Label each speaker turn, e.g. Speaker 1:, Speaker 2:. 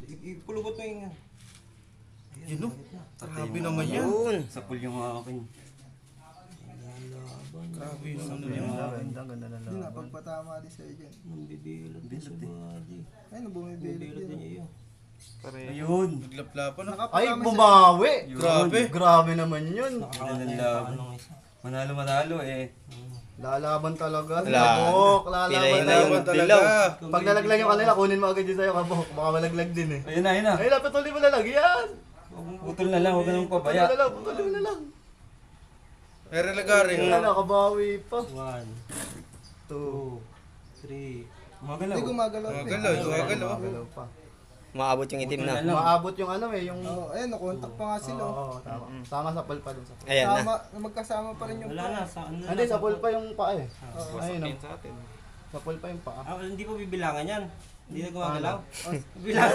Speaker 1: Ipulubot mo yung...
Speaker 2: Yun o. Grabe naman yan.
Speaker 3: Sa pool yung akin.
Speaker 2: Grabe yung ano yan.
Speaker 4: Ganda na lang.
Speaker 5: Yun na, pagpatama din sa'yo dyan.
Speaker 1: Nambibilad din sa body.
Speaker 5: Ayun, bumibilad
Speaker 1: Nambibilad din
Speaker 5: yun.
Speaker 1: niya yun.
Speaker 3: Ayun.
Speaker 2: Naglaplapan na.
Speaker 4: Ay,
Speaker 5: Nakapatama
Speaker 4: bumawi!
Speaker 2: Grabe.
Speaker 4: Grabe naman yun.
Speaker 3: Laban. Manalo eh.
Speaker 4: Lalaban talaga.
Speaker 6: Wala.
Speaker 4: Kabok,
Speaker 6: Pilay
Speaker 4: lalaban
Speaker 6: na yung
Speaker 4: talaga.
Speaker 6: dilaw.
Speaker 4: Pag nalaglag yung kanila, kunin mo agad yun sa'yo, kabok. Baka malaglag din eh.
Speaker 3: Ayun na.
Speaker 4: Ay, lapatuloy mo na lang. Yan!
Speaker 3: Putol na lang, huwag ka nang pabaya.
Speaker 4: Patuloy mo na lang.
Speaker 2: Pero lagaring.
Speaker 4: Ay, nakabawi pa.
Speaker 1: 1, 2, 3.
Speaker 3: Magalaw.
Speaker 5: Hindi gumagalaw.
Speaker 2: Gumagalaw, gumagalaw.
Speaker 4: Galaw pa.
Speaker 6: Maabot yung itim na.
Speaker 4: Maabot yung ano eh, yung...
Speaker 5: Oo, ayun, nakontak pa nga sila.
Speaker 4: Oo, tama. Tama sa pulpa dun sa...
Speaker 6: Ayan na.
Speaker 5: Tama, magkasama pa rin yung
Speaker 1: Wala na, sa ano na.
Speaker 4: Hindi, sa pulpa yung paa eh.
Speaker 5: Oo.
Speaker 4: Ayun o. Sa pulpa yung paa.
Speaker 1: Hindi po bibilangan yan. Hindi na gumagalaw.
Speaker 5: Oh,
Speaker 1: Bilangan